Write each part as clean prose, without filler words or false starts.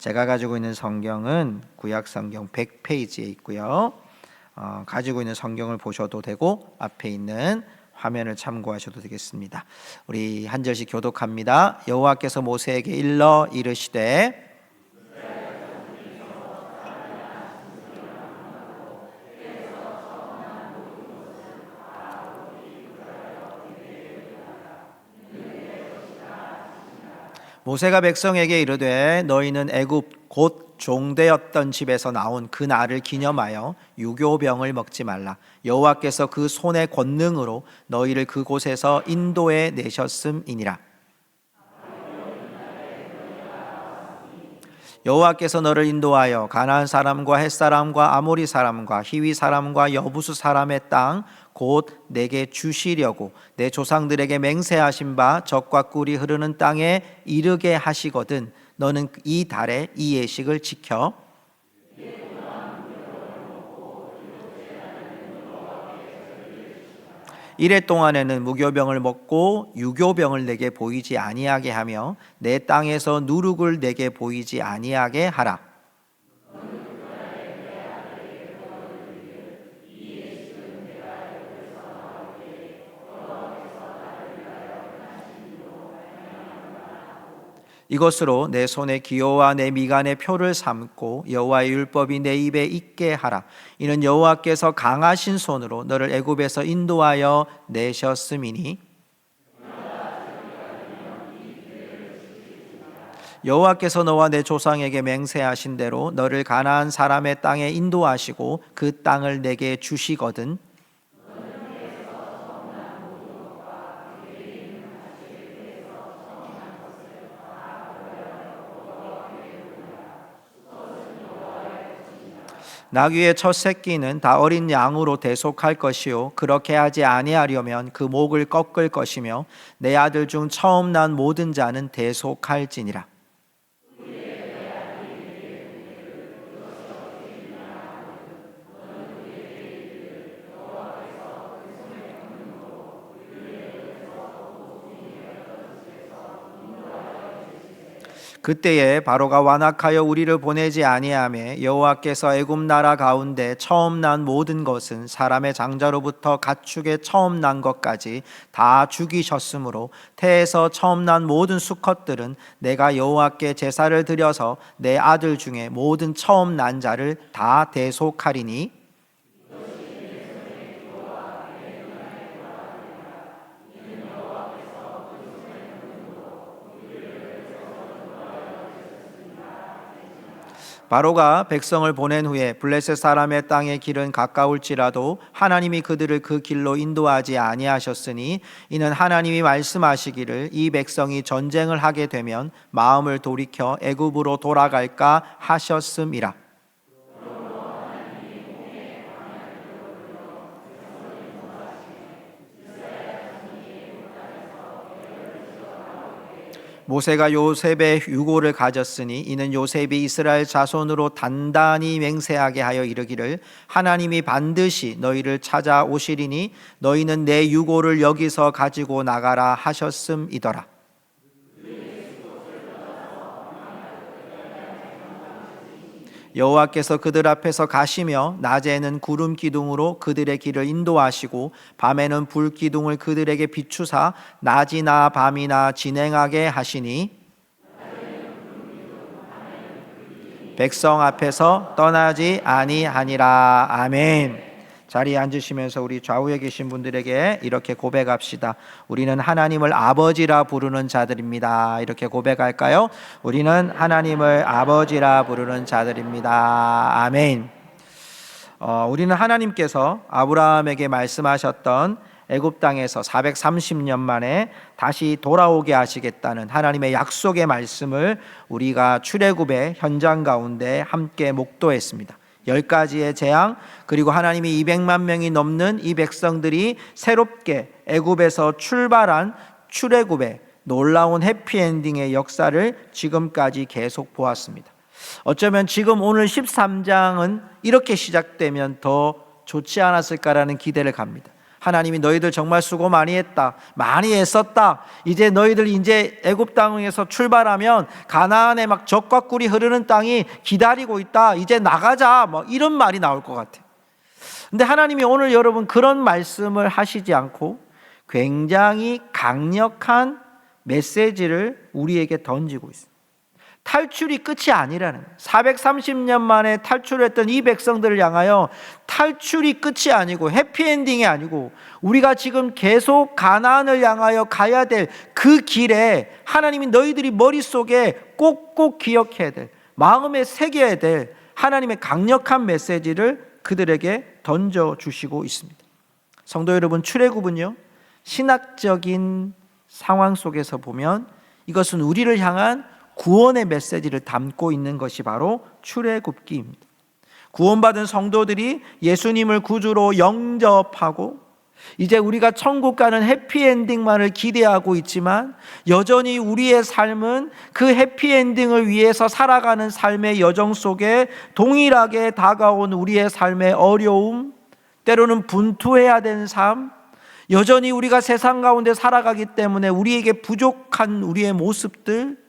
제가 가지고 있는 성경은 구약 성경 100페이지에 있고요. 가지고 있는 성경을 보셔도 되고 앞에 있는 화면을 참고하셔도 되겠습니다. 우리 한 절씩 교독합니다. 여호와께서 모세에게 일러 이르시되 모세가 백성에게 이르되 너희는 애굽 곧 종되었던 집에서 나온 그 날을 기념하여 유교병을 먹지 말라. 여호와께서 그 손의 권능으로 너희를 그곳에서 인도해 내셨음이니라. 여호와께서 너를 인도하여 가나안 사람과 헷 사람과 아모리 사람과 히위 사람과 여부수 사람의 땅 곧 내게 주시려고 내 조상들에게 맹세하신 바 젖과 꿀이 흐르는 땅에 이르게 하시거든 너는 이 달에 이 예식을 지켜 이래 동안에는 무교병을 먹고 유교병을 내게 보이지 아니하게 하며 내 땅에서 누룩을 내게 보이지 아니하게 하라. 이것으로 내 손의 기호와 내 미간의 표를 삼고 여호와의 율법이 내 입에 있게 하라. 이는 여호와께서 강하신 손으로 너를 애굽에서 인도하여 내셨음이니 여호와께서 너와 내 조상에게 맹세하신 대로 너를 가나안 사람의 땅에 인도하시고 그 땅을 내게 주시거든 나귀의 첫 새끼는 다 어린 양으로 대속할 것이요 그렇게 하지 아니하려면 그 목을 꺾을 것이며 내 아들 중 처음 난 모든 자는 대속할지니라. 그때에 바로가 완악하여 우리를 보내지 아니하매 여호와께서 애굽 나라 가운데 처음 난 모든 것은 사람의 장자로부터 가축의 처음 난 것까지 다 죽이셨으므로 태에서 처음 난 모든 수컷들은 내가 여호와께 제사를 드려서 내 아들 중에 모든 처음 난 자를 다 대속하리니 바로가 백성을 보낸 후에 블레셋 사람의 땅의 길은 가까울지라도 하나님이 그들을 그 길로 인도하지 아니하셨으니 이는 하나님이 말씀하시기를 이 백성이 전쟁을 하게 되면 마음을 돌이켜 애굽으로 돌아갈까 하셨음이라. 모세가 요셉의 유고를 가졌으니 이는 요셉이 이스라엘 자손으로 단단히 맹세하게 하여 이르기를 하나님이 반드시 너희를 찾아오시리니 너희는 내 유고를 여기서 가지고 나가라 하셨음이더라. 여호와께서 그들 앞에서 가시며 낮에는 구름 기둥으로 그들의 길을 인도하시고 밤에는 불 기둥을 그들에게 비추사 낮이나 밤이나 진행하게 하시니 백성 앞에서 떠나지 아니하니라. 아멘. 자리에 앉으시면서 우리 좌우에 계신 분들에게 이렇게 고백합시다. 우리는 하나님을 아버지라 부르는 자들입니다. 이렇게 고백할까요? 우리는 하나님을 아버지라 부르는 자들입니다. 아멘. 우리는 하나님께서 아브라함에게 말씀하셨던 애굽 땅에서 430년 만에 다시 돌아오게 하시겠다는 하나님의 약속의 말씀을 우리가 출애굽의 현장 가운데 함께 목도했습니다. 10가지의 재앙 그리고 하나님이 200만 명이 넘는 이 백성들이 새롭게 애굽에서 출발한 출애굽의 놀라운 해피엔딩의 역사를 지금까지 계속 보았습니다. 어쩌면 지금 오늘 13장은 이렇게 시작되면 더 좋지 않았을까라는 기대를 갑니다. 하나님이 너희들 정말 수고 많이 했다, 많이 애썼다, 이제 너희들 이제 애굽 땅에서 출발하면 가나안에 막 젖과 꿀이 흐르는 땅이 기다리고 있다, 이제 나가자, 뭐 이런 말이 나올 것 같아요. 근데 하나님이 오늘 여러분 그런 말씀을 하시지 않고 굉장히 강력한 메시지를 우리에게 던지고 있습니다. 탈출이 끝이 아니라는 거예요. 430년 만에 탈출했던 이 백성들을 향하여 탈출이 끝이 아니고 해피엔딩이 아니고 우리가 지금 계속 가나안을 향하여 가야 될 그 길에 하나님이 너희들이 머릿속에 꼭꼭 기억해야 될, 마음에 새겨야 될 하나님의 강력한 메시지를 그들에게 던져주시고 있습니다. 성도 여러분, 출애굽은요, 신학적인 상황 속에서 보면 이것은 우리를 향한 구원의 메시지를 담고 있는 것이 바로 출애굽기입니다. 구원받은 성도들이 예수님을 구주로 영접하고 이제 우리가 천국 가는 해피엔딩만을 기대하고 있지만 여전히 우리의 삶은 그 해피엔딩을 위해서 살아가는 삶의 여정 속에 동일하게 다가온 우리의 삶의 어려움, 때로는 분투해야 되는 삶, 여전히 우리가 세상 가운데 살아가기 때문에 우리에게 부족한 우리의 모습들,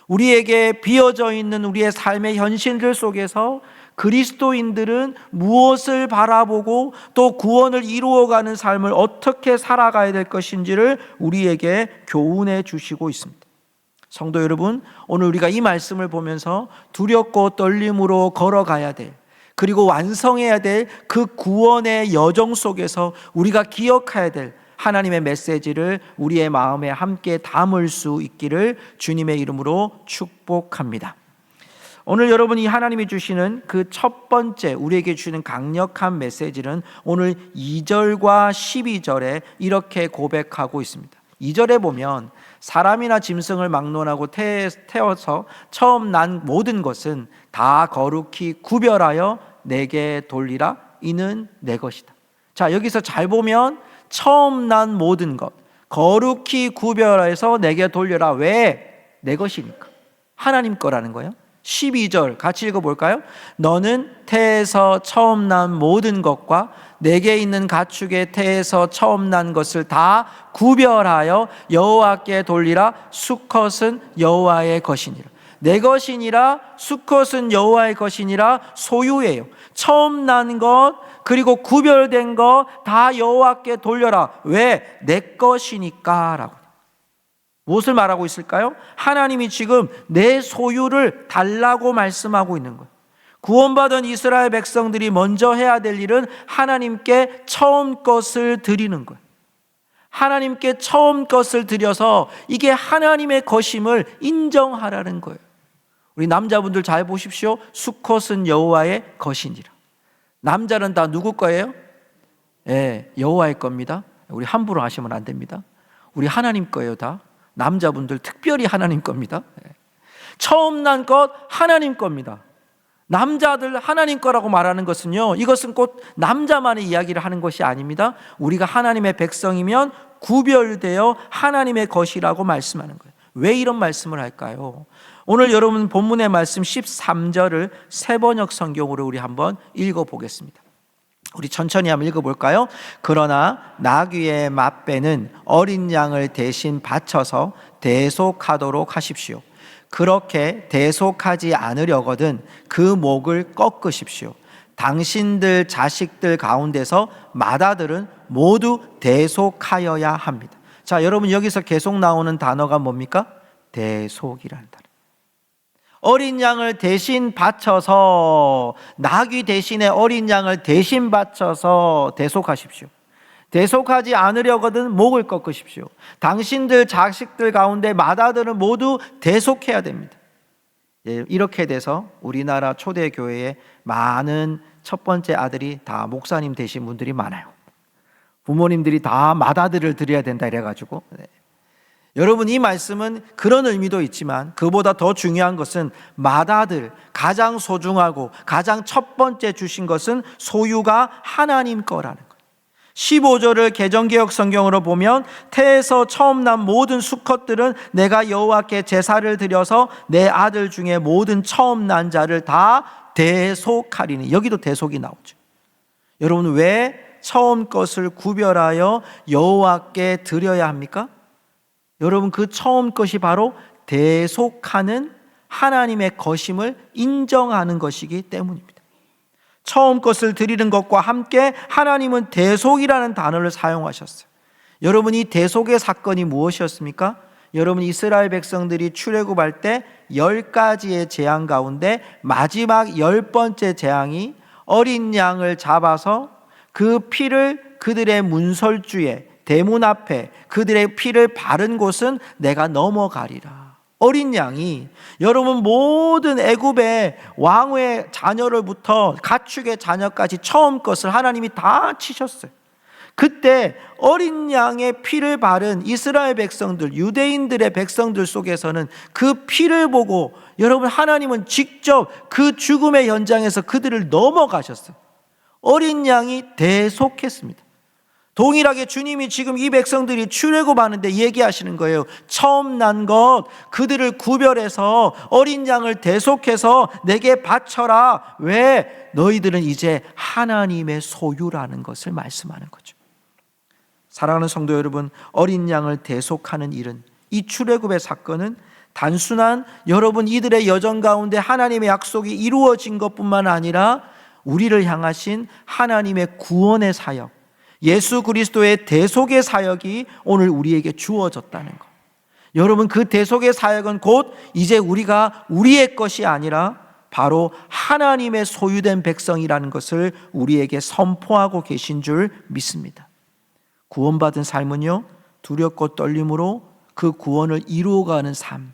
우리에게 비어져 있는 우리의 삶의 현실들 속에서 그리스도인들은 무엇을 바라보고 또 구원을 이루어가는 삶을 어떻게 살아가야 될 것인지를 우리에게 교훈해 주시고 있습니다. 성도 여러분, 오늘 우리가 이 말씀을 보면서 두렵고 떨림으로 걸어가야 될, 그리고 완성해야 될 그 구원의 여정 속에서 우리가 기억해야 될 하나님의 메시지를 우리의 마음에 함께 담을 수 있기를 주님의 이름으로 축복합니다. 오늘 여러분이 하나님이 주시는 그 첫 번째 우리에게 주시는 강력한 메시지는 오늘 2절과 12절에 이렇게 고백하고 있습니다. 2절에 보면 사람이나 짐승을 막론하고 태워서 처음 난 모든 것은 다 거룩히 구별하여 내게 돌리라, 이는 내 것이다. 자, 여기서 잘 보면 처음 난 모든 것 거룩히 구별해서 내게 돌려라. 왜? 내 것이니까, 하나님 거라는 거예요. 12절 같이 읽어볼까요? 너는 태에서 처음 난 모든 것과 내게 있는 가축의 태에서 처음 난 것을 다 구별하여 여호와께 돌리라. 수컷은 여호와의 것이니라. 내 것이니라. 수컷은 여호와의 것이니라. 소유예요. 처음 난 것 그리고 구별된 것 다 여호와께 돌려라. 왜? 내 것이니까 라고. 무엇을 말하고 있을까요? 하나님이 지금 내 소유를 달라고 말씀하고 있는 거예요. 구원받은 이스라엘 백성들이 먼저 해야 될 일은 하나님께 처음 것을 드리는 거예요. 하나님께 처음 것을 드려서 이게 하나님의 것임을 인정하라는 거예요. 우리 남자분들 잘 보십시오. 수컷은 여호와의 것이니라. 남자는 다 누구 거예요? 예, 여호와의 겁니다. 우리 함부로 하시면 안 됩니다. 우리 하나님 거예요. 다 남자분들 특별히 하나님 겁니다. 처음 난 것 하나님 겁니다. 남자들 하나님 거라고 말하는 것은요, 이것은 곧 남자만의 이야기를 하는 것이 아닙니다. 우리가 하나님의 백성이면 구별되어 하나님의 것이라고 말씀하는 거예요. 왜 이런 말씀을 할까요? 오늘 여러분 본문의 말씀 13절을 새번역 성경으로 우리 한번 읽어보겠습니다. 우리 천천히 한번 읽어볼까요? 그러나 나귀의 맛배는 어린 양을 대신 바쳐서 대속하도록 하십시오. 그렇게 대속하지 않으려거든 그 목을 꺾으십시오. 당신들 자식들 가운데서 맏아들은 모두 대속하여야 합니다. 자, 여러분 여기서 계속 나오는 단어가 뭡니까? 대속이라는 단어. 어린 양을 대신 바쳐서, 나귀 대신에 어린 양을 대신 바쳐서 대속하십시오. 대속하지 않으려거든 목을 꺾으십시오. 당신들 자식들 가운데 맏아들은 모두 대속해야 됩니다. 이렇게 돼서 우리나라 초대교회에 많은 첫 번째 아들이 다 목사님 되신 분들이 많아요. 부모님들이 다 맏아들을 드려야 된다 이래가지고. 여러분, 이 말씀은 그런 의미도 있지만 그보다 더 중요한 것은 맏아들, 가장 소중하고 가장 첫 번째 주신 것은 소유가 하나님 거라는 거예요. 15절을 개정개혁 성경으로 보면 태에서 처음 난 모든 수컷들은 내가 여호와께 제사를 드려서 내 아들 중에 모든 처음 난 자를 다 대속하리니. 여기도 대속이 나오죠. 여러분, 왜 처음 것을 구별하여 여호와께 드려야 합니까? 여러분, 그 처음 것이 바로 대속하는 하나님의 것임을 인정하는 것이기 때문입니다. 처음 것을 드리는 것과 함께 하나님은 대속이라는 단어를 사용하셨어요. 여러분, 이 대속의 사건이 무엇이었습니까? 여러분, 이스라엘 백성들이 출애굽할 때 10가지의 재앙 가운데 마지막 10번째 재앙이 어린 양을 잡아서 그 피를 그들의 문설주에, 대문 앞에 그들의 피를 바른 곳은 내가 넘어가리라. 어린 양이, 여러분, 모든 애굽의 왕의 자녀로부터 가축의 자녀까지 처음 것을 하나님이 다 치셨어요. 그때 어린 양의 피를 바른 이스라엘 백성들, 유대인들의 백성들 속에서는 그 피를 보고 여러분, 하나님은 직접 그 죽음의 현장에서 그들을 넘어가셨어요. 어린 양이 대속했습니다. 동일하게 주님이 지금 이 백성들이 출애굽하는데 얘기하시는 거예요. 처음 난 것 그들을 구별해서 어린 양을 대속해서 내게 바쳐라. 왜? 너희들은 이제 하나님의 소유라는 것을 말씀하는 거죠. 사랑하는 성도 여러분, 어린 양을 대속하는 일은, 이 출애굽의 사건은 단순한 여러분 이들의 여정 가운데 하나님의 약속이 이루어진 것뿐만 아니라 우리를 향하신 하나님의 구원의 사역, 예수 그리스도의 대속의 사역이 오늘 우리에게 주어졌다는 것. 여러분, 그 대속의 사역은 곧 이제 우리가 우리의 것이 아니라 바로 하나님의 소유된 백성이라는 것을 우리에게 선포하고 계신 줄 믿습니다. 구원받은 삶은요, 두렵고 떨림으로 그 구원을 이루어가는 삶.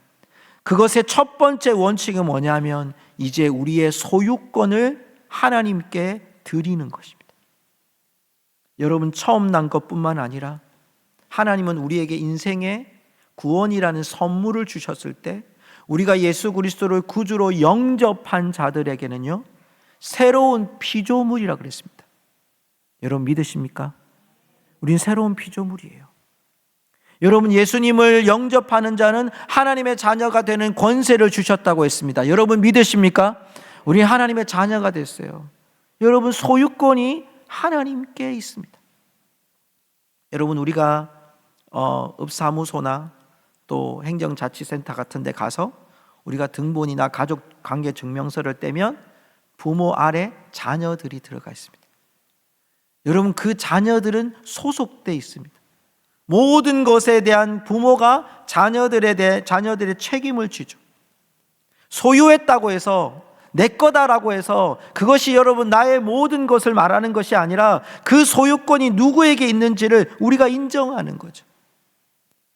그것의 첫 번째 원칙은 뭐냐면 이제 우리의 소유권을 하나님께 드리는 것입니다. 여러분, 처음 난 것뿐만 아니라 하나님은 우리에게 인생의 구원이라는 선물을 주셨을 때 우리가 예수 그리스도를 구주로 영접한 자들에게는요, 새로운 피조물이라고 그랬습니다. 여러분, 믿으십니까? 우린 새로운 피조물이에요. 여러분, 예수님을 영접하는 자는 하나님의 자녀가 되는 권세를 주셨다고 했습니다. 여러분, 믿으십니까? 우리 하나님의 자녀가 됐어요. 여러분, 소유권이 하나님께 있습니다. 여러분, 우리가 읍사무소나 또 행정자치센터 같은 데 가서 우리가 등본이나 가족관계증명서를 떼면 부모 아래 자녀들이 들어가 있습니다. 여러분, 그 자녀들은 소속되어 있습니다. 모든 것에 대한 부모가 자녀들의 책임을 지죠. 소유했다고 해서 내 거다라고 해서 그것이 여러분 나의 모든 것을 말하는 것이 아니라 그 소유권이 누구에게 있는지를 우리가 인정하는 거죠.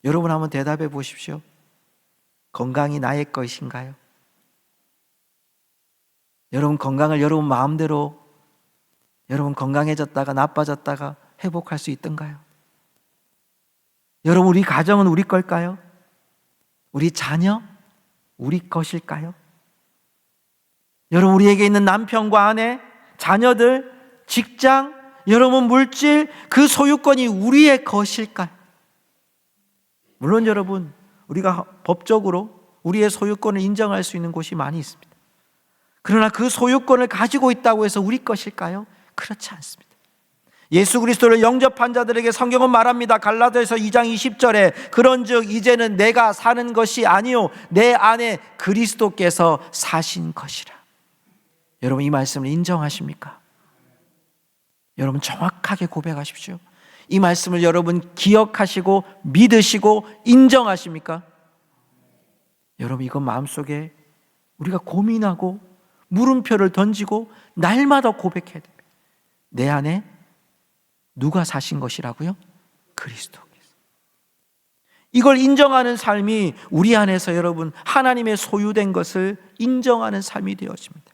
여러분, 한번 대답해 보십시오. 건강이 나의 것인가요? 여러분, 건강을 여러분 마음대로 여러분 건강해졌다가 나빠졌다가 회복할 수 있던가요? 여러분, 우리 가정은 우리 걸까요? 우리 자녀? 우리 것일까요? 여러분, 우리에게 있는 남편과 아내, 자녀들, 직장, 여러분 물질, 그 소유권이 우리의 것일까요? 물론 여러분, 우리가 법적으로 우리의 소유권을 인정할 수 있는 곳이 많이 있습니다. 그러나 그 소유권을 가지고 있다고 해서 우리 것일까요? 그렇지 않습니다. 예수 그리스도를 영접한 자들에게 성경은 말합니다. 갈라디아서 2장 20절에 그런즉 이제는 내가 사는 것이 아니요 내 안에 그리스도께서 사신 것이라. 여러분, 이 말씀을 인정하십니까? 여러분, 정확하게 고백하십시오. 이 말씀을 여러분 기억하시고 믿으시고 인정하십니까? 여러분, 이건 마음속에 우리가 고민하고 물음표를 던지고 날마다 고백해야 됩니다. 내 안에 누가 사신 것이라고요? 그리스도께서. 이걸 인정하는 삶이 우리 안에서 여러분 하나님의 소유된 것을 인정하는 삶이 되어집니다.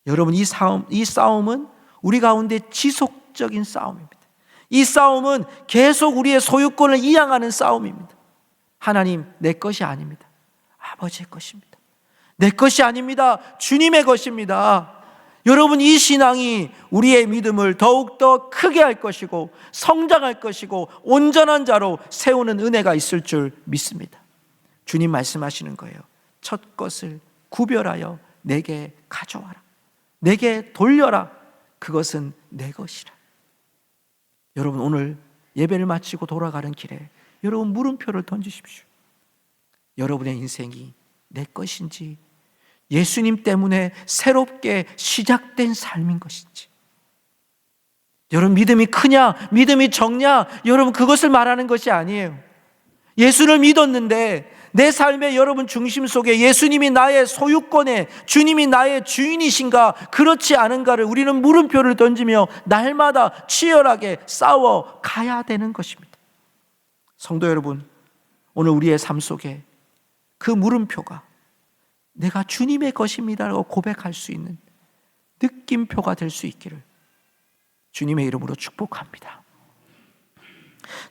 여러분, 이 싸움은 우리 가운데 지속적인 싸움입니다. 이 싸움은 계속 우리의 소유권을 이양하는 싸움입니다. 하나님, 내 것이 아닙니다. 아버지의 것입니다. 내 것이 아닙니다. 주님의 것입니다. 여러분, 이 신앙이 우리의 믿음을 더욱더 크게 할 것이고 성장할 것이고 온전한 자로 세우는 은혜가 있을 줄 믿습니다. 주님 말씀하시는 거예요. 첫 것을 구별하여 내게 가져와라. 내게 돌려라. 그것은 내 것이라. 여러분, 오늘 예배를 마치고 돌아가는 길에 여러분 물음표를 던지십시오. 여러분의 인생이 내 것인지, 예수님 때문에 새롭게 시작된 삶인 것인지, 여러분 믿음이 크냐 믿음이 적냐, 여러분 그것을 말하는 것이 아니에요. 예수를 믿었는데 내 삶의 여러분 중심 속에 예수님이 나의 소유권에, 주님이 나의 주인이신가 그렇지 않은가를 우리는 물음표를 던지며 날마다 치열하게 싸워 가야 되는 것입니다. 성도 여러분, 오늘 우리의 삶 속에 그 물음표가 내가 주님의 것입니다라고 고백할 수 있는 느낌표가 될 수 있기를 주님의 이름으로 축복합니다.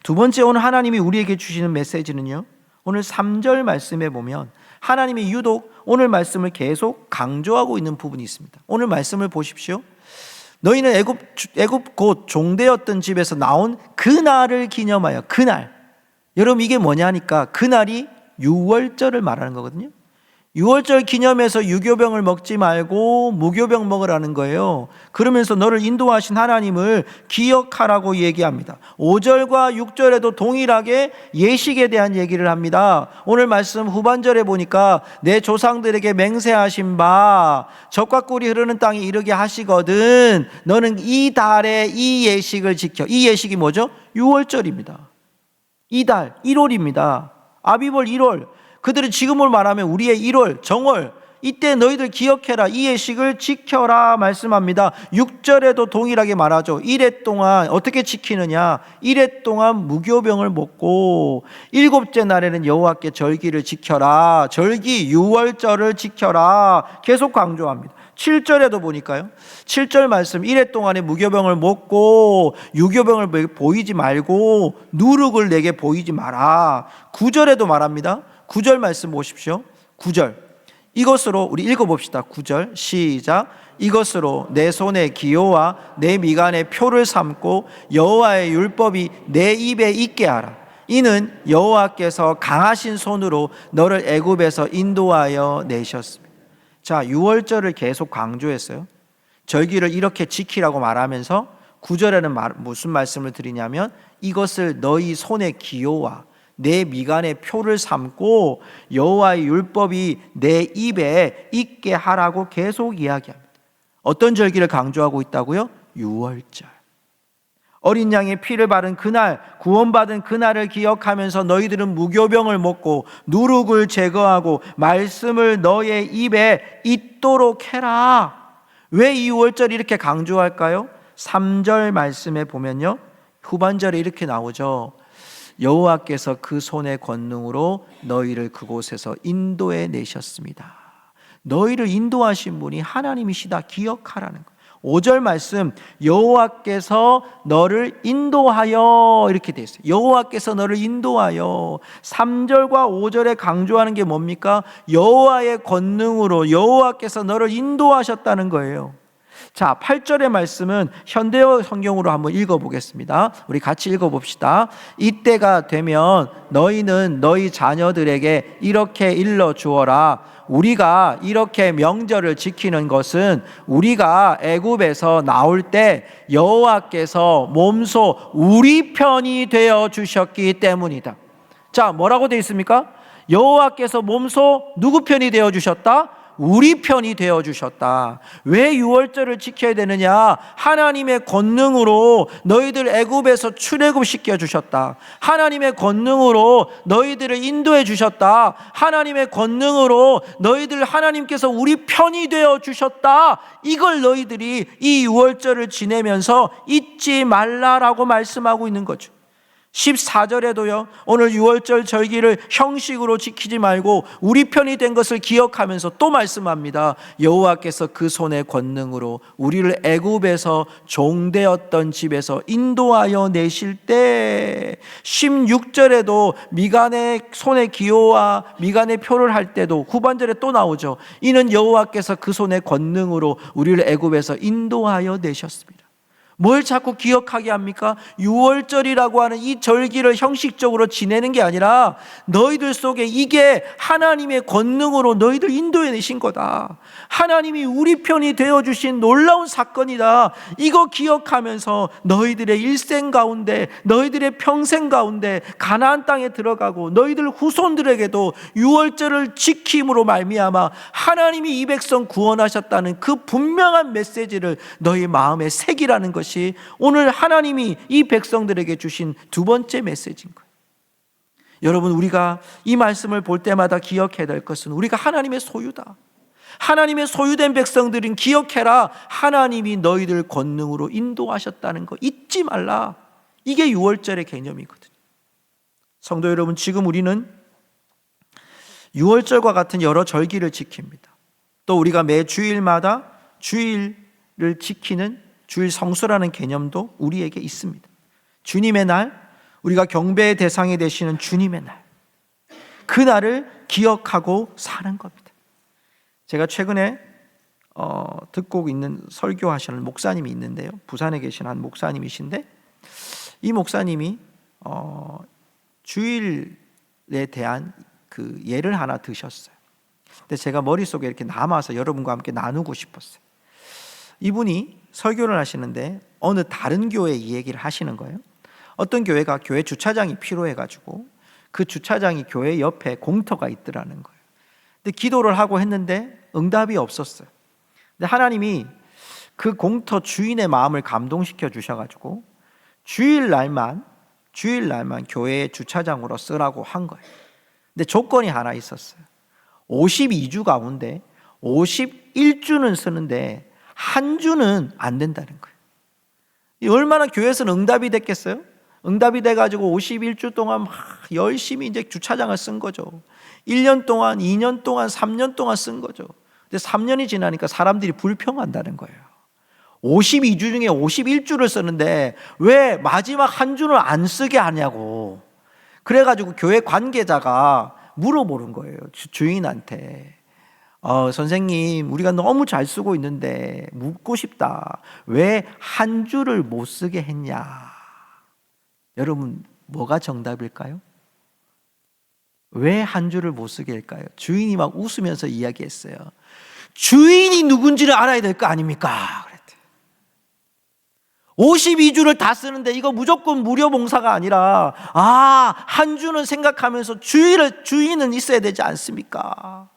두 번째, 오늘 하나님이 우리에게 주시는 메시지는요, 오늘 3절 말씀에 보면 하나님이 유독 오늘 말씀을 계속 강조하고 있는 부분이 있습니다. 오늘 말씀을 보십시오. 너희는 애굽 곧 종되었던 집에서 나온 그날을 기념하여. 그날, 여러분 이게 뭐냐니까 그날이 유월절을 말하는 거거든요. 유월절 기념해서 유교병을 먹지 말고 무교병 먹으라는 거예요. 그러면서 너를 인도하신 하나님을 기억하라고 얘기합니다. 5절과 6절에도 동일하게 예식에 대한 얘기를 합니다. 오늘 말씀 후반절에 보니까 내 조상들에게 맹세하신 바 젖과 꿀이 흐르는 땅에 이르게 하시거든 너는 이 달에 이 예식을 지켜. 이 예식이 뭐죠? 유월절입니다. 이 달 1월입니다. 아비벌 1월. 그들은 지금을 말하면 우리의 1월 정월, 이때 너희들 기억해라, 이 예식을 지켜라 말씀합니다. 6절에도 동일하게 말하죠. 1회 동안 어떻게 지키느냐, 1회 동안 무교병을 먹고 7째 날에는 여호와께 절기를 지켜라. 절기 유월절을 지켜라 계속 강조합니다. 7절에도 보니까요, 7절 말씀 1회 동안에 무교병을 먹고 유교병을 보이지 말고 누룩을 내게 보이지 마라. 9절에도 말합니다. 9절 말씀 보십시오. 9절, 이것으로 우리 읽어봅시다. 9절 시작. 이것으로 내 손의 기호와 내 미간의 표를 삼고 여호와의 율법이 내 입에 있게 하라. 이는 여호와께서 강하신 손으로 너를 애굽에서 인도하여 내셨습니다. 자, 유월절을 계속 강조했어요. 절기를 이렇게 지키라고 말하면서 9절에는 무슨 말씀을 드리냐면 이것을 너희 손의 기호와 내 미간의 표를 삼고 여호와의 율법이 내 입에 있게 하라고 계속 이야기합니다. 어떤 절기를 강조하고 있다고요? 유월절. 어린 양의 피를 바른 그날, 구원받은 그날을 기억하면서 너희들은 무교병을 먹고 누룩을 제거하고 말씀을 너의 입에 있도록 해라. 왜 이 유월절 이렇게 강조할까요? 3절 말씀에 보면요, 후반절에 이렇게 나오죠. 여호와께서 그 손의 권능으로 너희를 그곳에서 인도해 내셨습니다. 너희를 인도하신 분이 하나님이시다 기억하라는 거예요. 5절 말씀, 여호와께서 너를 인도하여 이렇게 되어 있어요. 여호와께서 너를 인도하여. 3절과 5절에 강조하는 게 뭡니까? 여호와의 권능으로 여호와께서 너를 인도하셨다는 거예요. 자, 8절의 말씀은 현대어 성경으로 한번 읽어보겠습니다. 우리 같이 읽어봅시다. 이때가 되면 너희는 너희 자녀들에게 이렇게 일러주어라. 우리가 이렇게 명절을 지키는 것은 우리가 애굽에서 나올 때 여호와께서 몸소 우리 편이 되어 주셨기 때문이다. 자, 뭐라고 되어 있습니까? 여호와께서 몸소 누구 편이 되어 주셨다? 우리 편이 되어 주셨다. 왜 유월절을 지켜야 되느냐? 하나님의 권능으로 너희들 애굽에서 출애굽시켜 주셨다. 하나님의 권능으로 너희들을 인도해 주셨다. 하나님의 권능으로 너희들 하나님께서 우리 편이 되어 주셨다. 이걸 너희들이 이 유월절을 지내면서 잊지 말라라고 말씀하고 있는 거죠. 14절에도요, 오늘 유월절 절기를 형식으로 지키지 말고 우리 편이 된 것을 기억하면서 또 말씀합니다. 여호와께서 그 손의 권능으로 우리를 애굽에서 종되었던 집에서 인도하여 내실 때, 16절에도 미간의 손의 기호와 미간의 표를 할 때도 후반절에 또 나오죠. 이는 여호와께서 그 손의 권능으로 우리를 애굽에서 인도하여 내셨습니다. 뭘 자꾸 기억하게 합니까? 유월절이라고 하는 이 절기를 형식적으로 지내는 게 아니라 너희들 속에 이게 하나님의 권능으로 너희들 인도해내신 거다. 하나님이 우리 편이 되어주신 놀라운 사건이다. 이거 기억하면서 너희들의 일생 가운데, 너희들의 평생 가운데 가나안 땅에 들어가고 너희들 후손들에게도 유월절을 지킴으로 말미암아 하나님이 이 백성 구원하셨다는 그 분명한 메시지를 너희 마음에 새기라는 것이 오늘 하나님이 이 백성들에게 주신 두 번째 메시지인 거예요. 여러분, 우리가 이 말씀을 볼 때마다 기억해야 될 것은 우리가 하나님의 소유다. 하나님의 소유된 백성들은 기억해라. 하나님이 너희들 권능으로 인도하셨다는 거 잊지 말라. 이게 유월절의 개념이거든요. 성도 여러분, 지금 우리는 유월절과 같은 여러 절기를 지킵니다. 또 우리가 매 주일마다 주일을 지키는 주일 성수라는 개념도 우리에게 있습니다. 주님의 날, 우리가 경배의 대상이 되시는 주님의 날, 그 날을 기억하고 사는 겁니다. 제가 최근에 듣고 있는 설교하시는 목사님이 있는데요, 부산에 계신 한 목사님이신데, 이 목사님이 주일에 대한 그 예를 하나 드셨어요. 근데 제가 머릿속에 이렇게 남아서 여러분과 함께 나누고 싶었어요. 이분이 설교를 하시는데 어느 다른 교회 이 얘기를 하시는 거예요. 어떤 교회가 교회 주차장이 필요해가지고 그 주차장이 교회 옆에 공터가 있더라는 거예요. 근데 기도를 하고 했는데 응답이 없었어요. 근데 하나님이 그 공터 주인의 마음을 감동시켜 주셔가지고 주일날만 교회의 주차장으로 쓰라고 한 거예요. 근데 조건이 하나 있었어요. 52주 가운데 51주는 쓰는데 한 주는 안 된다는 거예요. 얼마나 교회에서는 응답이 됐겠어요? 응답이 돼가지고 51주 동안 막 열심히 이제 주차장을 쓴 거죠. 1년 동안, 2년 동안, 3년 동안 쓴 거죠. 근데 3년이 지나니까 사람들이 불평한다는 거예요. 52주 중에 51주를 썼는데 왜 마지막 한 주는 안 쓰게 하냐고. 그래가지고 교회 관계자가 물어보는 거예요, 주인한테. 선생님, 우리가 너무 잘 쓰고 있는데 묻고 싶다. 왜 한 주를 못 쓰게 했냐? 여러분, 뭐가 정답일까요? 왜 한 주를 못 쓰게 할까요? 주인이 막 웃으면서 이야기했어요. 주인이 누군지를 알아야 될 거 아닙니까? 그랬대. 52주를 다 쓰는데 이거 무조건 무료 봉사가 아니라 한 주는 생각하면서 주인은 있어야 되지 않습니까?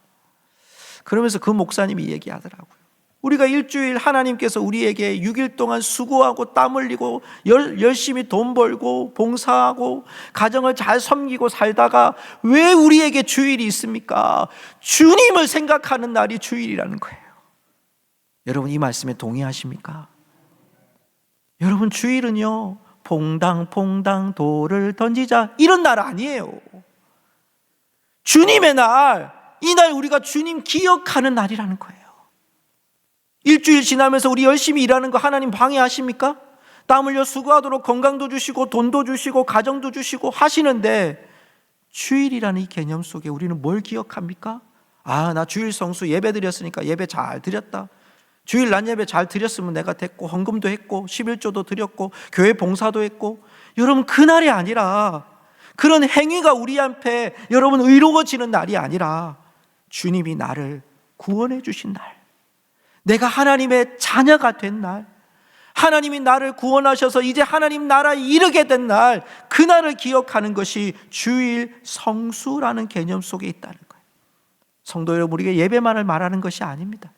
그러면서 그 목사님이 얘기하더라고요. 우리가 일주일 하나님께서 우리에게 6일 동안 수고하고 땀 흘리고 열심히 돈 벌고 봉사하고 가정을 잘 섬기고 살다가 왜 우리에게 주일이 있습니까? 주님을 생각하는 날이 주일이라는 거예요. 여러분, 이 말씀에 동의하십니까? 여러분, 주일은요, 퐁당퐁당 돌을 던지자 이런 날 아니에요. 주님의 날, 이 날 우리가 주님 기억하는 날이라는 거예요. 일주일 지나면서 우리 열심히 일하는 거 하나님 방해하십니까? 땀 흘려 수고하도록 건강도 주시고 돈도 주시고 가정도 주시고 하시는데 주일이라는 이 개념 속에 우리는 뭘 기억합니까? 나 주일 성수 예배 드렸으니까 예배 잘 드렸다. 주일 난 예배 잘 드렸으면 내가 됐고 헌금도 했고 11조도 드렸고 교회 봉사도 했고. 여러분, 그날이 아니라, 그런 행위가 우리 앞에 여러분 의로워지는 날이 아니라 주님이 나를 구원해 주신 날, 내가 하나님의 자녀가 된 날, 하나님이 나를 구원하셔서 이제 하나님 나라에 이르게 된 날, 그날을 기억하는 것이 주일 성수라는 개념 속에 있다는 거예요. 성도 여러분, 우리가 예배만을 말하는 것이 아닙니다.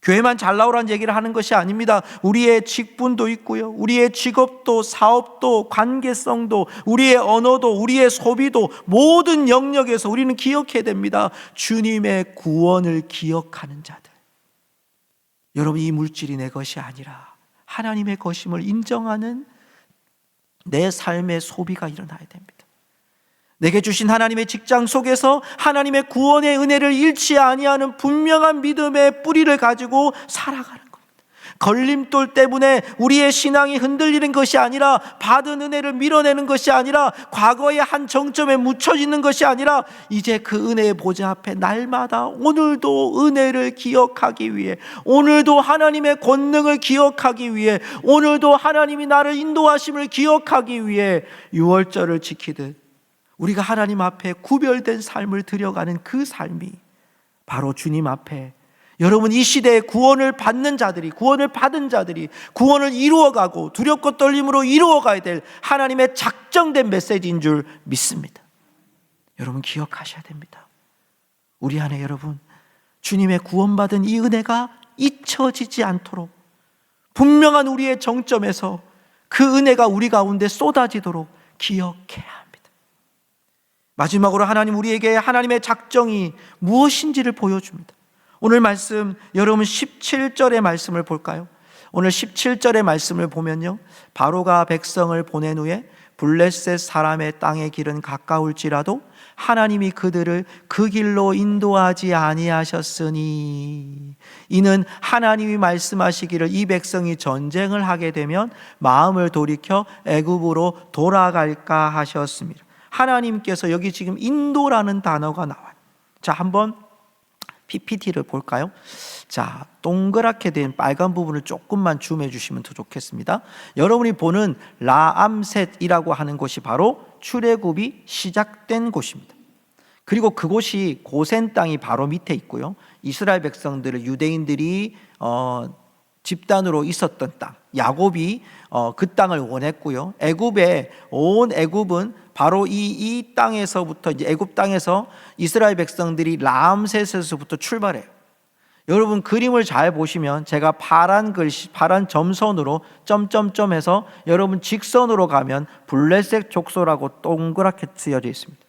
교회만 잘 나오라는 얘기를 하는 것이 아닙니다. 우리의 직분도 있고요, 우리의 직업도, 사업도, 관계성도, 우리의 언어도, 우리의 소비도, 모든 영역에서 우리는 기억해야 됩니다. 주님의 구원을 기억하는 자들. 여러분, 이 물질이 내 것이 아니라 하나님의 것임을 인정하는 내 삶의 소비가 일어나야 됩니다. 내게 주신 하나님의 직장 속에서 하나님의 구원의 은혜를 잃지 아니하는 분명한 믿음의 뿌리를 가지고 살아가는 겁니다. 걸림돌 때문에 우리의 신앙이 흔들리는 것이 아니라, 받은 은혜를 밀어내는 것이 아니라, 과거의 한 정점에 묻혀지는 것이 아니라, 이제 그 은혜의 보좌 앞에 날마다 오늘도 은혜를 기억하기 위해, 오늘도 하나님의 권능을 기억하기 위해, 오늘도 하나님이 나를 인도하심을 기억하기 위해 유월절을 지키듯 우리가 하나님 앞에 구별된 삶을 드려가는 그 삶이 바로 주님 앞에, 여러분 이 시대에 구원을 받는 자들이, 구원을 받은 자들이 구원을 이루어가고 두렵고 떨림으로 이루어가야 될 하나님의 작정된 메시지인 줄 믿습니다. 여러분 기억하셔야 됩니다. 우리 안에 여러분 주님의 구원받은 이 은혜가 잊혀지지 않도록 분명한 우리의 정점에서 그 은혜가 우리 가운데 쏟아지도록 기억해야 합니다. 마지막으로 하나님 우리에게 하나님의 작정이 무엇인지를 보여줍니다. 오늘 말씀, 여러분 17절의 말씀을 볼까요? 오늘 17절의 말씀을 보면요, 바로가 백성을 보낸 후에 블레셋 사람의 땅의 길은 가까울지라도 하나님이 그들을 그 길로 인도하지 아니하셨으니, 이는 하나님이 말씀하시기를 이 백성이 전쟁을 하게 되면 마음을 돌이켜 애굽으로 돌아갈까 하셨습니다. 하나님께서 여기 지금 인도라는 단어가 나와요. 자, 한번 PPT를 볼까요? 자, 동그랗게 된 빨간 부분을 조금만 줌해 주시면 더 좋겠습니다. 여러분이 보는 라암셋이라고 하는 곳이 바로 출애굽이 시작된 곳입니다. 그리고 그곳이 고센 땅이 바로 밑에 있고요, 이스라엘 백성들을 유대인들이 집단으로 있었던 땅, 야곱이 그 땅을 원했고요, 온 애굽은 바로 이 땅에서부터, 이제 애굽 땅에서 이스라엘 백성들이 라암셋에서부터 출발해요. 여러분 그림을 잘 보시면 제가 파란 글씨, 파란 점선으로 점점점 해서 여러분 직선으로 가면 블레셋 족속라고 동그랗게 쓰여져 있습니다.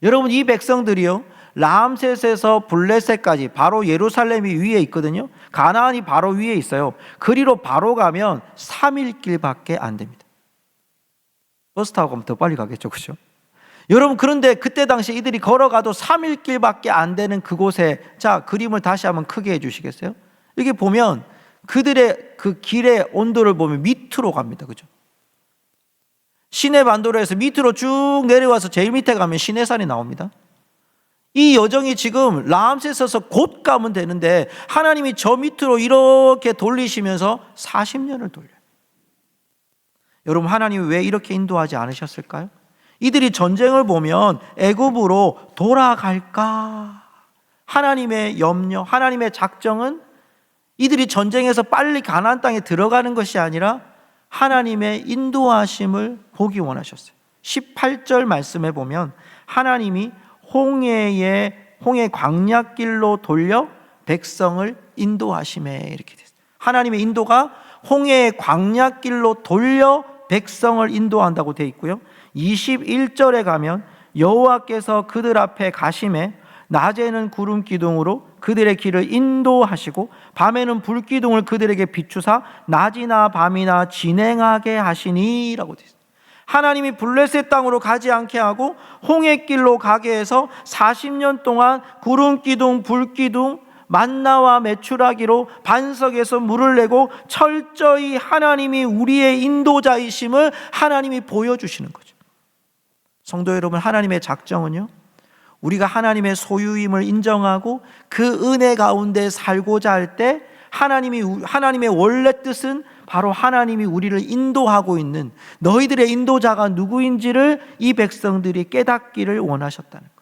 여러분 이 백성들이요, 라암셋에서 블레셋까지 바로 예루살렘이 위에 있거든요. 가나안이 바로 위에 있어요. 그리로 바로 가면 3일 길밖에 안 됩니다. 버스 타고 가면 더 빨리 가겠죠, 그렇죠? 여러분 그런데 그때 당시 이들이 걸어가도 3일 길밖에 안 되는 그곳에, 자 그림을 다시 한번 크게 해주시겠어요? 여기 보면 그들의 그 길의 온도를 보면 밑으로 갑니다, 그죠? 시내 반도로에서 밑으로 쭉 내려와서 제일 밑에 가면 시내산이 나옵니다. 이 여정이 지금 라암셋에서 곧 가면 되는데 하나님이 저 밑으로 이렇게 돌리시면서 40년을 돌려요. 여러분 하나님이 왜 이렇게 인도하지 않으셨을까요? 이들이 전쟁을 보면 애굽으로 돌아갈까? 하나님의 염려, 하나님의 작정은 이들이 전쟁에서 빨리 가나안 땅에 들어가는 것이 아니라 하나님의 인도하심을 보기 원하셨어요. 18절 말씀에 보면 하나님이 홍해 광야길로 돌려 백성을 인도하심에, 이렇게 됐어요. 하나님의 인도가 홍해의 광야길로 돌려 백성을 인도한다고 되어 있고요, 21절에 가면 여호와께서 그들 앞에 가심에 낮에는 구름 기둥으로 그들의 길을 인도하시고 밤에는 불 기둥을 그들에게 비추사 낮이나 밤이나 진행하게 하시니라고 되어 있습니다. 하나님이 블레셋 땅으로 가지 않게 하고 홍해길로 가게 해서 40년 동안 구름 기둥, 불 기둥, 만나와 메추라기로 반석에서 물을 내고 철저히 하나님이 우리의 인도자이심을 하나님이 보여주시는 거죠. 성도 여러분, 하나님의 작정은요, 우리가 하나님의 소유임을 인정하고 그 은혜 가운데 살고자 할 때 하나님의 원래 뜻은 바로 하나님이 우리를 인도하고 있는, 너희들의 인도자가 누구인지를 이 백성들이 깨닫기를 원하셨다는 거예요.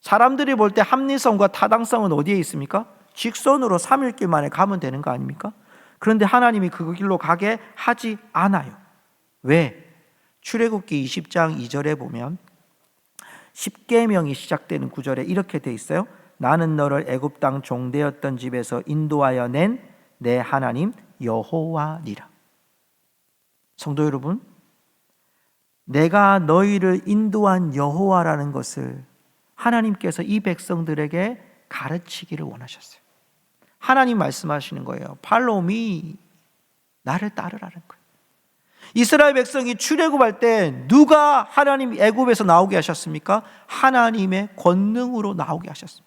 사람들이 볼 때 합리성과 타당성은 어디에 있습니까? 직선으로 3일길 만에 가면 되는 거 아닙니까? 그런데 하나님이 그 길로 가게 하지 않아요. 왜? 출애굽기 20장 2절에 보면 십계명이 시작되는 구절에 이렇게 돼 있어요. 나는 너를 애굽 땅 종되었던 집에서 인도하여 낸 내 하나님 여호와니라. 성도 여러분, 내가 너희를 인도한 여호와라는 것을 하나님께서 이 백성들에게 가르치기를 원하셨어요. 하나님 말씀하시는 거예요. Follow me, 나를 따르라는 거예요. 이스라엘 백성이 출애굽할 때 누가 하나님 애굽에서 나오게 하셨습니까? 하나님의 권능으로 나오게 하셨습니다.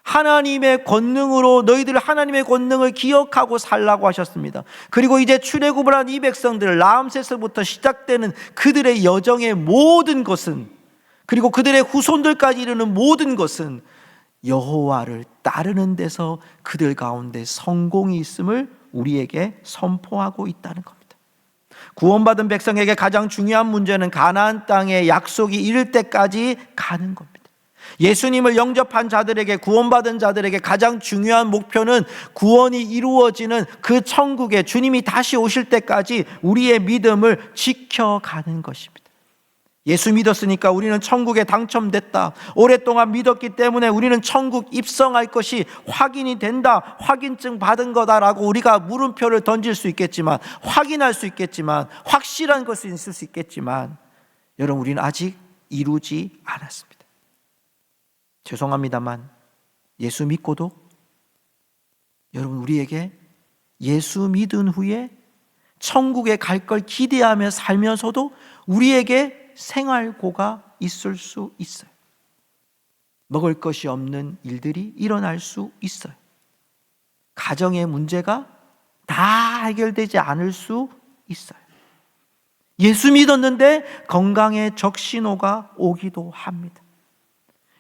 하나님의 권능으로 너희들 하나님의 권능을 기억하고 살라고 하셨습니다. 그리고 이제 출애굽을 한 이 백성들, 라암세스부터 시작되는 그들의 여정의 모든 것은, 그리고 그들의 후손들까지 이르는 모든 것은 여호와를 따르는 데서 그들 가운데 성공이 있음을 우리에게 선포하고 있다는 겁니다. 구원받은 백성에게 가장 중요한 문제는 가나안 땅의 약속이 이를 때까지 가는 겁니다. 예수님을 영접한 자들에게, 구원받은 자들에게 가장 중요한 목표는 구원이 이루어지는 그 천국에 주님이 다시 오실 때까지 우리의 믿음을 지켜가는 것입니다. 예수 믿었으니까 우리는 천국에 당첨됐다, 오랫동안 믿었기 때문에 우리는 천국 입성할 것이 확인이 된다, 확인증 받은 거다라고 우리가 물음표를 던질 수 있겠지만, 확인할 수 있겠지만, 확실한 것은 있을 수 있겠지만, 여러분, 우리는 아직 이루지 않았습니다. 죄송합니다만 예수 믿고도 여러분, 우리에게 예수 믿은 후에 천국에 갈 걸 기대하며 살면서도 우리에게 생활고가 있을 수 있어요. 먹을 것이 없는 일들이 일어날 수 있어요. 가정의 문제가 다 해결되지 않을 수 있어요. 예수 믿었는데 건강에 적신호가 오기도 합니다.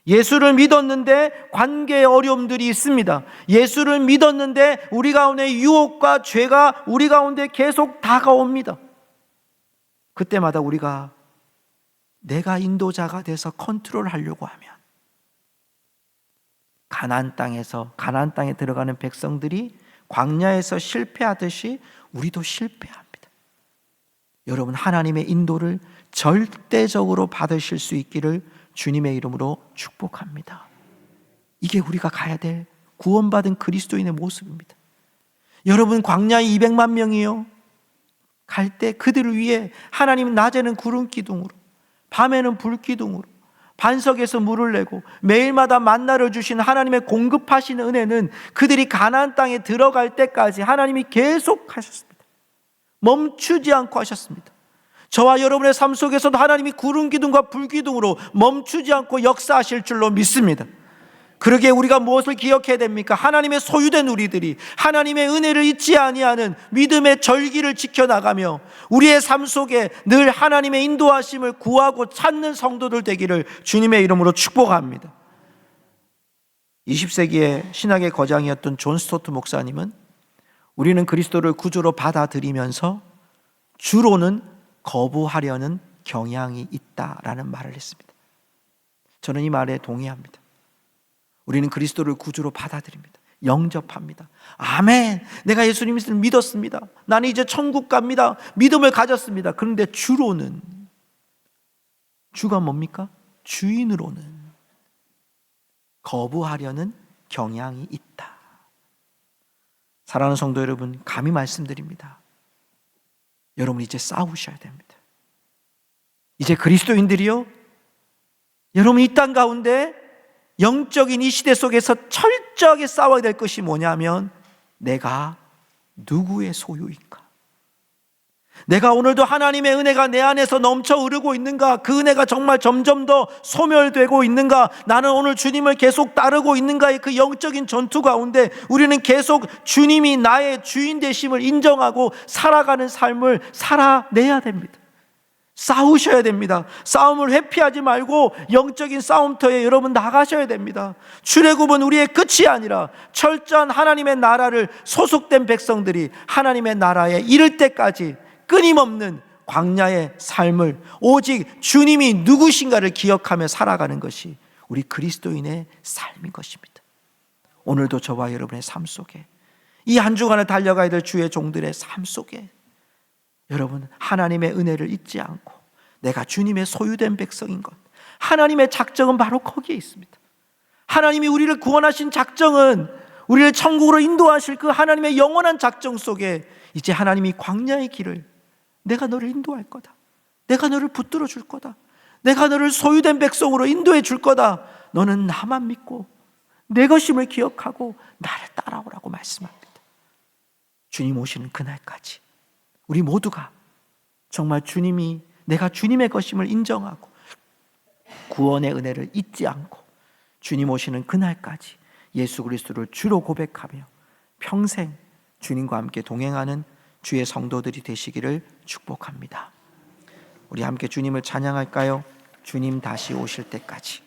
예수를 믿었는데 관계의 어려움들이 있습니다. 예수를 믿었는데 우리 가운데 유혹과 죄가 우리 가운데 계속 다가옵니다. 그때마다 우리가 내가 인도자가 돼서 컨트롤하려고 하면 가나안 땅에 들어가는 백성들이 광야에서 실패하듯이 우리도 실패합니다. 여러분, 하나님의 인도를 절대적으로 받으실 수 있기를 주님의 이름으로 축복합니다. 이게 우리가 가야 될 구원받은 그리스도인의 모습입니다. 여러분, 광야에 200만 명이요, 갈 때 그들을 위해 하나님은 낮에는 구름 기둥으로, 밤에는 불 기둥으로 반석에서 물을 내고 매일마다 만나를 주신 하나님의 공급하시는 은혜는 그들이 가나안 땅에 들어갈 때까지 하나님이 계속 하셨습니다. 멈추지 않고 하셨습니다. 저와 여러분의 삶 속에서도 하나님이 구름 기둥과 불 기둥으로 멈추지 않고 역사하실 줄로 믿습니다. 그러기에 우리가 무엇을 기억해야 됩니까? 하나님의 소유된 우리들이 하나님의 은혜를 잊지 아니하는 믿음의 절기를 지켜나가며 우리의 삶 속에 늘 하나님의 인도하심을 구하고 찾는 성도들 되기를 주님의 이름으로 축복합니다. 20세기의 신학의 거장이었던 존 스토트 목사님은 우리는 그리스도를 구주로 받아들이면서 주로는 거부하려는 경향이 있다라는 말을 했습니다. 저는 이 말에 동의합니다. 우리는 그리스도를 구주로 받아들입니다. 영접합니다. 아멘, 내가 예수님을 믿었습니다. 나는 이제 천국 갑니다. 믿음을 가졌습니다. 그런데 주로는, 주가 뭡니까? 주인으로는 거부하려는 경향이 있다. 사랑하는 성도 여러분, 감히 말씀드립니다. 여러분, 이제 싸우셔야 됩니다. 이제 그리스도인들이요, 여러분 이 땅 가운데 영적인 이 시대 속에서 철저하게 싸워야 될 것이 뭐냐면, 내가 누구의 소유인가? 내가 오늘도 하나님의 은혜가 내 안에서 넘쳐 흐르고 있는가? 그 은혜가 정말 점점 더 소멸되고 있는가? 나는 오늘 주님을 계속 따르고 있는가의 그 영적인 전투 가운데 우리는 계속 주님이 나의 주인 되심을 인정하고 살아가는 삶을 살아내야 됩니다. 싸우셔야 됩니다. 싸움을 회피하지 말고 영적인 싸움터에 여러분 나가셔야 됩니다. 출애굽은 우리의 끝이 아니라 철저한 하나님의 나라를 소속된 백성들이 하나님의 나라에 이를 때까지 끊임없는 광야의 삶을 오직 주님이 누구신가를 기억하며 살아가는 것이 우리 그리스도인의 삶인 것입니다. 오늘도 저와 여러분의 삶 속에, 이 한 주간을 달려가야 될 주의 종들의 삶 속에 여러분, 하나님의 은혜를 잊지 않고 내가 주님의 소유된 백성인 것, 하나님의 작정은 바로 거기에 있습니다. 하나님이 우리를 구원하신 작정은 우리를 천국으로 인도하실 그 하나님의 영원한 작정 속에 이제 하나님이 광야의 길을, 내가 너를 인도할 거다, 내가 너를 붙들어 줄 거다, 내가 너를 소유된 백성으로 인도해 줄 거다, 너는 나만 믿고 내 것임을 기억하고 나를 따라오라고 말씀합니다. 주님 오시는 그날까지 우리 모두가 정말 주님이, 내가 주님의 것임을 인정하고 구원의 은혜를 잊지 않고 주님 오시는 그날까지 예수 그리스도를 주로 고백하며 평생 주님과 함께 동행하는 주의 성도들이 되시기를 축복합니다. 우리 함께 주님을 찬양할까요? 주님 다시 오실 때까지.